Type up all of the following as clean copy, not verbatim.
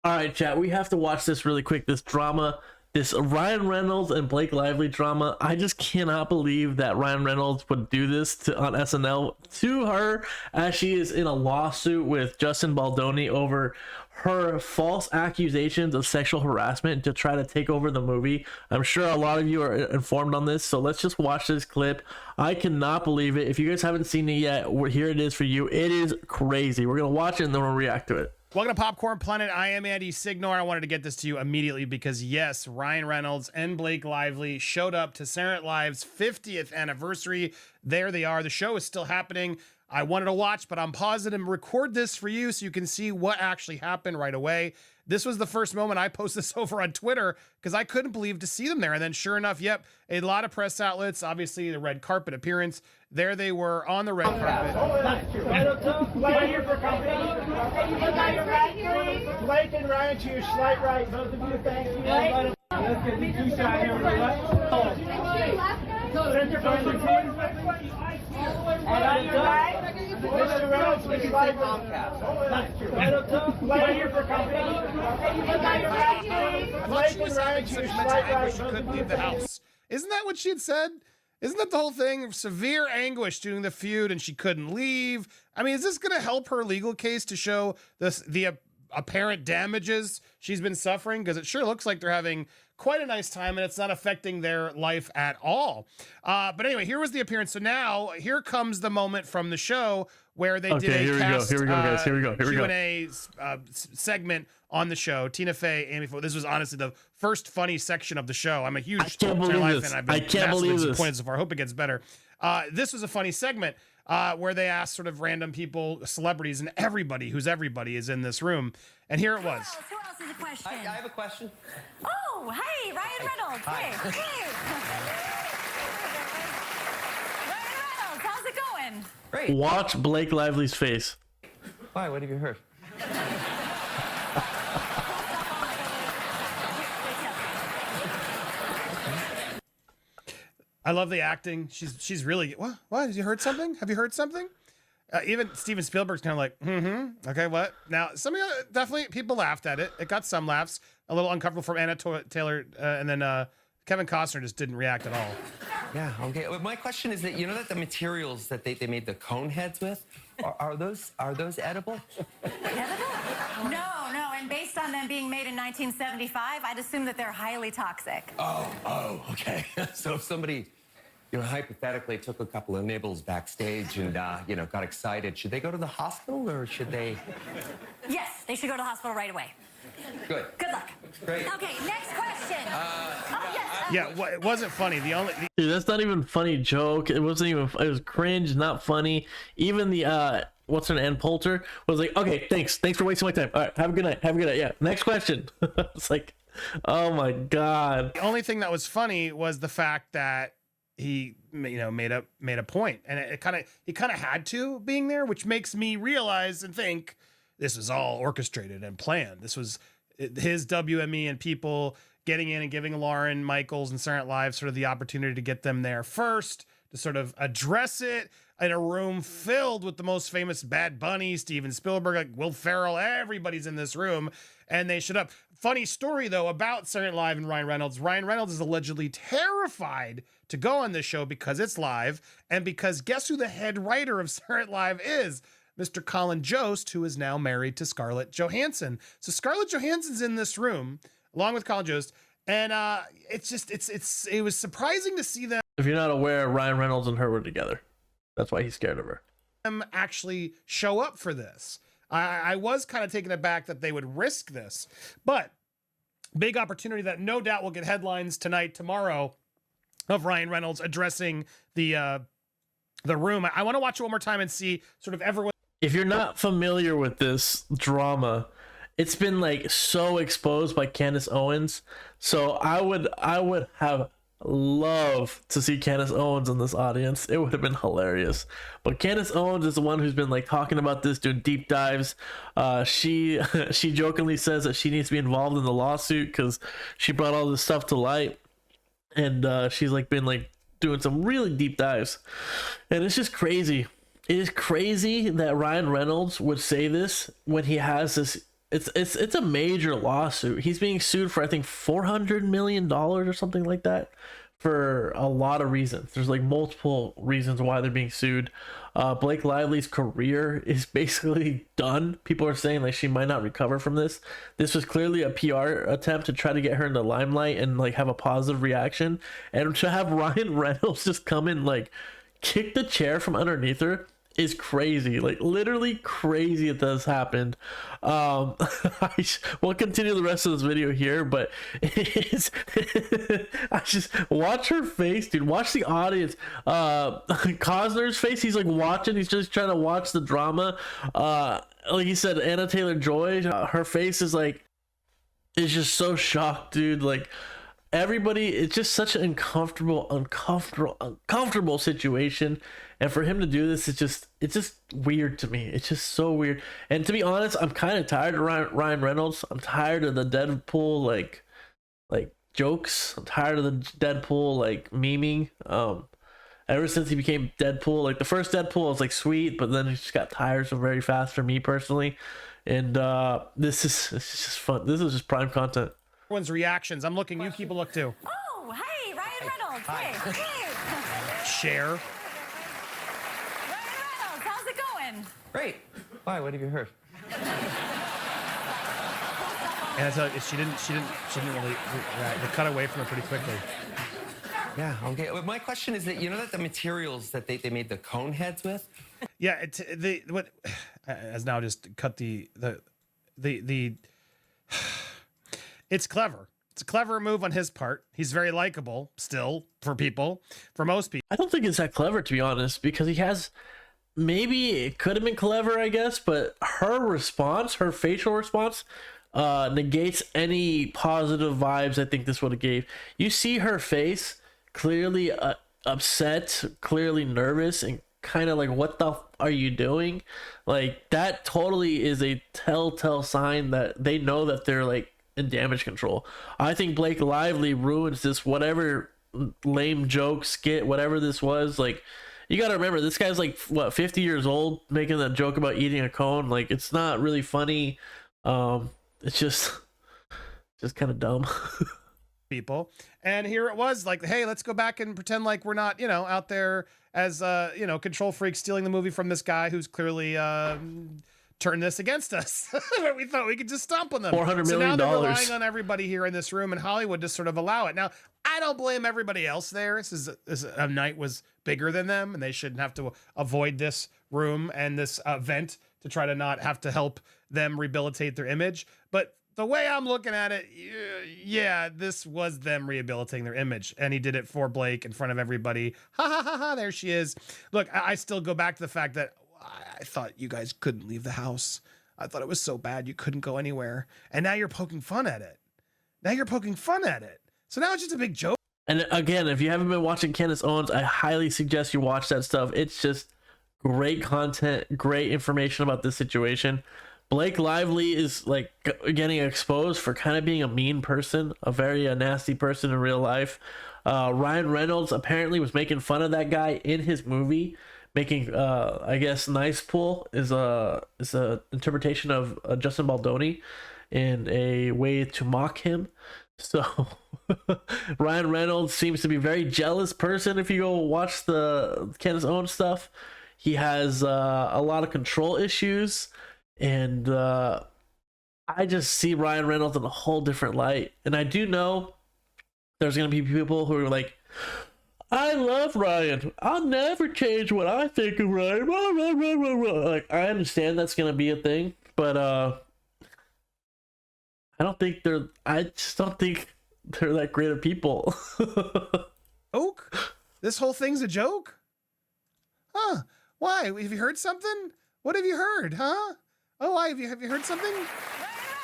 All right, chat. We have to watch this really quick. This drama, this Ryan Reynolds and Blake Lively drama. I just cannot believe that Ryan Reynolds would do this on SNL to her, as she is in a lawsuit with Justin Baldoni over her false accusations of sexual harassment to try to take over the movie. I'm sure a lot of you are informed on this, so let's just watch this clip. I cannot believe it. If you guys haven't seen it yet, here it is for you. It is crazy. We're gonna watch it and then we'll react to it. Welcome to Popcorn Planet. I am Andy Signor. I wanted to get this to you immediately because, yes, Ryan Reynolds and Blake Lively showed up to Saturday Night Live's 50th anniversary. There they are. The show is still happening. I wanted to watch, but I'm pausing and record this for you so you can see what actually happened right away. This was the first moment I posted this over on Twitter because I couldn't believe to see them there. And then sure enough, yep, a lot of press outlets, obviously the red carpet appearance. There they were on the red carpet. Blake here for company. Blake and Ryan to your slight right. Both of you, thank you. Let's get the two shot here. Center Mr. Reynolds, we can slight right. Blake here for company. Blake and Ryan to your slight right. She couldn't leave the house. Isn't that what she had said? Isn't that the whole thing? Severe anguish during the feud and she couldn't leave. I mean, is this going to help her legal case to show the apparent damages she's been suffering? Because it sure looks like they're having quite a nice time and it's not affecting their life at all. But anyway, here was the appearance. So now here comes the moment from the show where they did a Q&A segment on the show. Tina Fey, Amy Fo. This was honestly the first funny section of the show. I'm a huge Saturday Night Live fan. I've been massively disappointed so far. I hope it gets better. This was a funny segment where they asked sort of random people, celebrities, and everybody who's everybody is in this room. And here it was. Who else has a question? I have a question. Oh, hey, Ryan Reynolds. Hi. Hey. Ryan Reynolds, how's it going? Great. Watch Blake Lively's face. Why? What have you heard? I love the acting. She's really what? Have you heard something? Have you heard something? Even Steven Spielberg's kind of like, okay, what? Now, some of you definitely people laughed at it. It got some laughs. A little uncomfortable from Anna Taylor, and then Kevin Costner just didn't react at all. Yeah. Okay. Well, my question is that that the materials that they made the cone heads with are those edible? Edible? No. And based on them being made in 1975, I'd assume that they're highly toxic. Oh. Okay. So if somebody, hypothetically took a couple of nibbles backstage and got excited, should they go to the hospital or should they? Yes, they should go to the hospital right away. Good. Good luck. Great. Okay, next question. It wasn't funny. Dude, that's not even a funny joke. It wasn't even. It was cringe, not funny. Even the what's her name, Ann Poulter was like, okay, thanks for wasting my time. All right, have a good night. Yeah, next question. It's like, oh my god. The only thing that was funny was the fact that he made a point, and he kind of had to being there, which makes me realize and think this was all orchestrated and planned. This was his WME and people getting in and giving Lauren Michaels and Saturday Night Live sort of the opportunity to get them there first to sort of address it in a room filled with the most famous Bad Bunny, Steven Spielberg, like Will Ferrell, everybody's in this room, and they showed up. Funny story, though, about Saturday Night Live and Ryan Reynolds. Ryan Reynolds is allegedly terrified to go on this show because it's live, and because guess who the head writer of Saturday Night Live is? Mr. Colin Jost, who is now married to Scarlett Johansson. So Scarlett Johansson's in this room, along with Colin Jost, and it was surprising to see them. If you're not aware, Ryan Reynolds and her were together. That's why he's scared of her. Actually show up for this. I was kind of taken aback that they would risk this, but big opportunity that no doubt will get headlines tonight, tomorrow, of Ryan Reynolds addressing the room. I want to watch it one more time and see sort of everyone. If you're not familiar with this drama, it's been like so exposed by Candace Owens. So I would have loved to see Candace Owens in this audience. It would have been hilarious. But Candace Owens is the one who's been like talking about this, doing deep dives. She jokingly says that she needs to be involved in the lawsuit because she brought all this stuff to light, and she's like been like doing some really deep dives, and it's just crazy. It is crazy that Ryan Reynolds would say this when he has this it's a major lawsuit. He's being sued for I think $400 million or something like that, for a lot of reasons. There's like multiple reasons why they're being sued. Blake Lively's career is basically done. People are saying like she might not recover from this. This was clearly a PR attempt to try to get her in the limelight and like have a positive reaction, and to have Ryan Reynolds just come in like kick the chair from underneath her is crazy, like literally crazy that this happened. We'll continue the rest of this video here, but it's I just watch her face, dude. Watch the audience. Cosner's face, he's like watching, he's just trying to watch the drama. Like he said, Anna Taylor-Joy, her face is like, is just so shocked, dude. Like everybody, it's just such an uncomfortable situation, and for him to do this, it's just weird to me. It's just so weird. And to be honest, I'm kind of tired of Ryan Reynolds. I'm tired of the Deadpool like jokes. I'm tired of the Deadpool like memeing. Ever since he became Deadpool, like the first Deadpool was like sweet, but then it just got tiresome very fast for me personally. And it's just fun. This is just prime content. Everyone's reactions. I'm looking. You keep a look too. Oh, hey, Ryan Reynolds. Hey. Share. Ryan Reynolds, how's it going? Great. Why? What have you heard? And I tell you, she didn't really. They cut away from her pretty quickly. Yeah. Okay. Well, my question is that you know that the materials that they made the cone heads with. Yeah. What has now just cut the. It's clever. It's a clever move on his part. He's very likable still for people, for most people. I don't think it's that clever, to be honest, because he has, maybe it could have been clever, I guess, but her response, her facial response, negates any positive vibes I think this would have gave. You see her face, clearly upset, clearly nervous, and kind of like, what the are you doing? Like, that totally is a telltale sign that they know that they're like in damage control. I think Blake Lively ruins this, whatever lame joke, skit, whatever this was. Like, you gotta remember, this guy's like, what, 50 years old, making that joke about eating a cone. Like, it's not really funny. It's just kind of dumb. People. And here it was like, hey, let's go back and pretend like we're not, out there as, control freaks stealing the movie from this guy who's clearly turned this against us. We thought we could just stomp on them. $400 million. So now they're relying on everybody here in this room in Hollywood to sort of allow it. Now, I don't blame everybody else there. This night was bigger than them, and they shouldn't have to avoid this room and this event to try to not have to help them rehabilitate their image. But the way I'm looking at it, yeah, this was them rehabilitating their image. And he did it for Blake in front of everybody. Ha ha ha ha, there she is. Look, I still go back to the fact that I thought you guys couldn't leave the house. I thought it was so bad you couldn't go anywhere. And now you're poking fun at it. So now it's just a big joke. And again, if you haven't been watching Candace Owens, I highly suggest you watch that stuff. It's just great content, great information about this situation. Blake Lively is like getting exposed for kind of being a mean person, a very nasty person in real life. Ryan Reynolds apparently was making fun of that guy in his movie, making I guess nice pool is a interpretation of Justin Baldoni in a way to mock him. So Ryan Reynolds seems to be a very jealous person. If you go watch the Candace Owens stuff, he has a lot of control issues, and I just see Ryan Reynolds in a whole different light. And I do know there's gonna be people who are like, I love Ryan, I'll never change what I think of Ryan. Like, I understand that's gonna be a thing, but I just don't think they're that great of people. Joke? This whole thing's a joke? Huh? Why? Have you heard something? What have you heard? Huh? Oh, why have you heard something? Ryan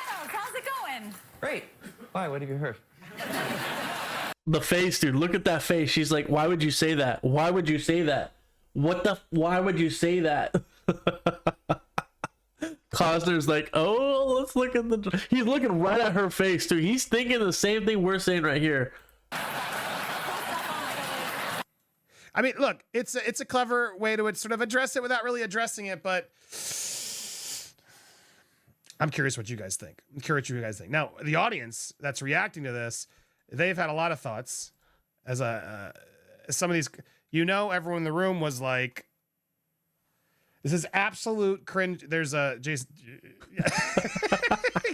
Reynolds, how's it going? Great. Why? What have you heard? The face, dude. Look at that face. She's like, why would you say that? Why would you say that? Why would you say that? Cosner's like, oh, let's look at he's looking right at her face, dude. He's thinking the same thing we're saying right here. I mean, look, it's a clever way to sort of address it without really addressing it, but I'm curious what you guys think. Now, the audience that's reacting to this, they've had a lot of thoughts. As some of these, everyone in the room was like, "This is absolute cringe." There's a Jason.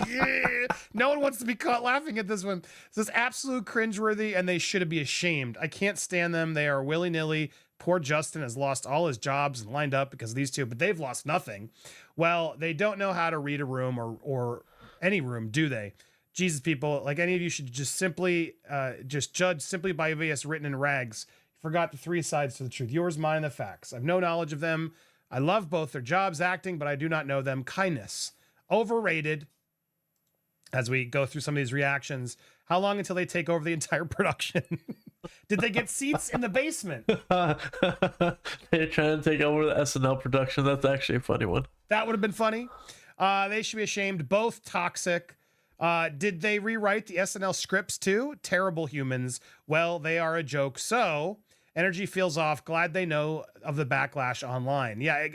Yeah. No one wants to be caught laughing at this one. This is absolute cringeworthy, and they should be ashamed. I can't stand them. They are willy-nilly. Poor Justin has lost all his jobs and lined up because of these two, but they've lost nothing. Well, they don't know how to read a room or any room, do they? Jesus, people, like any of you should just simply just judge simply by what's written in rags. You forgot the three sides to the truth. Yours, mine, and the facts. I've no knowledge of them. I love both their jobs acting, but I do not know them. Kindness. Overrated. As we go through some of these reactions, how long until they take over the entire production? Did they get seats in the basement? They're trying to take over the SNL production. That's actually a funny one. That would have been funny. They should be ashamed. Both toxic. Did they rewrite the SNL scripts too? Terrible humans. Well, they are a joke. So energy feels off. Glad they know of the backlash online. Yeah,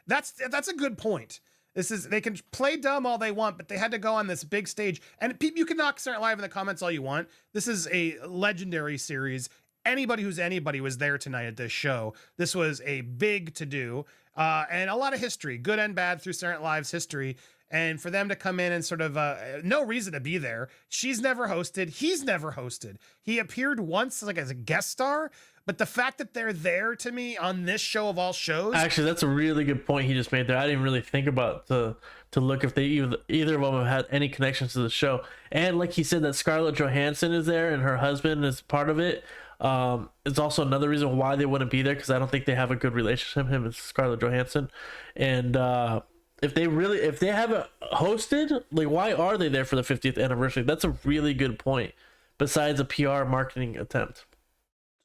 that's a good point. They can play dumb all they want, but they had to go on this big stage. And people, you can knock Saturday Night Live in the comments all you want. This is a legendary series. Anybody who's anybody was there tonight at this show. This was a big to-do and a lot of history, good and bad, through Saturday Night Live's history. And for them to come in and sort of no reason to be there. She's never hosted. He's never hosted. He appeared once like as a guest star. But the fact that they're there, to me, on this show of all shows. Actually, that's a really good point he just made there. I didn't really think about to look if they either of them have had any connections to the show. And like he said, that Scarlett Johansson is there and her husband is part of it. It's also another reason why they wouldn't be there, because I don't think they have a good relationship, him and Scarlett Johansson. And if they haven't hosted, like, why are they there for the 50th anniversary? That's a really good point. Besides a PR marketing attempt.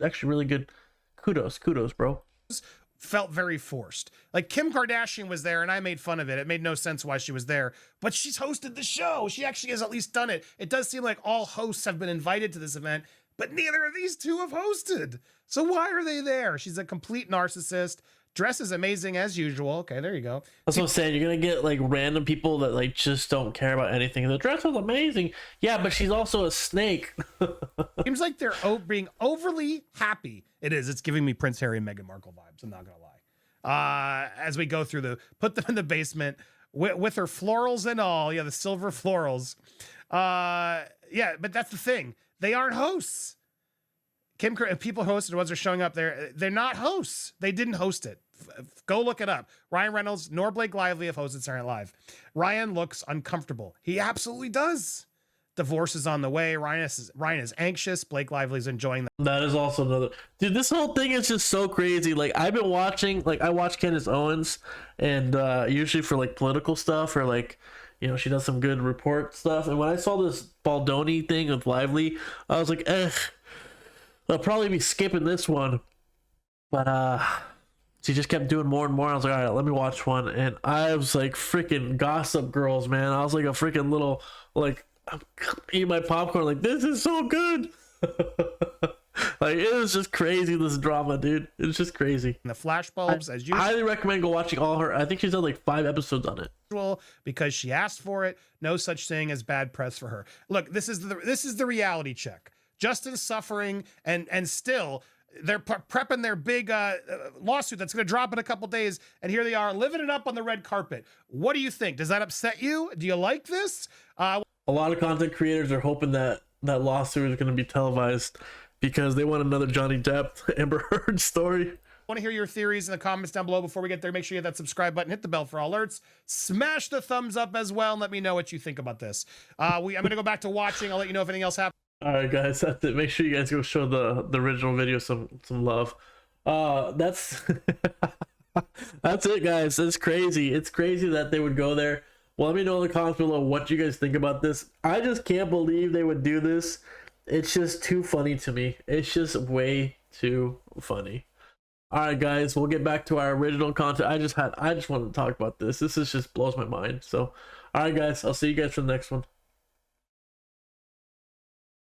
Actually really good. Kudos, bro. Felt very forced. Like Kim Kardashian was there and I made fun of it. It made no sense why she was there, but she's hosted the show. She actually has at least done it. It does seem like all hosts have been invited to this event, but neither of these two have hosted. So why are they there? She's a complete narcissist. Dresses amazing as usual. Okay, there you go. That's what I'm saying. You're gonna get like random people that like just don't care about anything. The dress was amazing. Yeah, but she's also a snake. Seems like they're being overly happy. It is. It's giving me Prince Harry and Meghan Markle vibes. I'm not gonna lie. As we go through put them in the basement with her florals and all. Yeah, the silver florals. Yeah, but that's the thing. They aren't hosts. People hosted, the ones that are showing up there, they're not hosts. They didn't host it. Go look it up. Ryan Reynolds nor Blake Lively have hosted Saturday Night Live. Ryan looks uncomfortable. He absolutely does. Divorce is on the way. Ryan is anxious. Blake Lively's enjoying that. Is also another. Dude, this whole thing is just so crazy. Like, I've been watching, like, I watch Candace Owens, and usually for like political stuff, or like, you know, she does some good report stuff. And when I saw this Baldoni thing with Lively, I was like, I'll probably be skipping this one. But she just kept doing more and more. I was like, all right, let me watch one. And I was like freaking Gossip Girls, man. I was like a freaking little, like, I'm eating my popcorn, like, this is so good. Like, it was just crazy, this drama, dude. It's just crazy. The flashbulbs, as usual. I highly recommend go watching all her. I think she's done like 5 episodes on it. Because she asked for it. No such thing as bad press for her. Look, this is the reality check. Justin's suffering, and still they're prepping their big lawsuit that's going to drop in a couple days, and here they are living it up on the red carpet. What do you think? Does that upset you? Do you like this? A lot of content creators are hoping that lawsuit is going to be televised because they want another Johnny Depp, Amber Heard story. I want to hear your theories in the comments down below. Before we get there, make sure you hit that subscribe button, hit the bell for all alerts, smash the thumbs up as well, and let me know what you think about this. I'm going to go back to watching. I'll let you know if anything else happens. All right, guys, that's it. Make sure you guys go show the original video some love. That's that's it, guys. It's crazy. It's crazy that they would go there. Well, let me know in the comments below what you guys think about this. I just can't believe they would do this. It's just too funny to me. It's just way too funny. All right, guys, we'll get back to our original content. I just wanted to talk about this. This just blows my mind. So, all right, guys, I'll see you guys for the next one.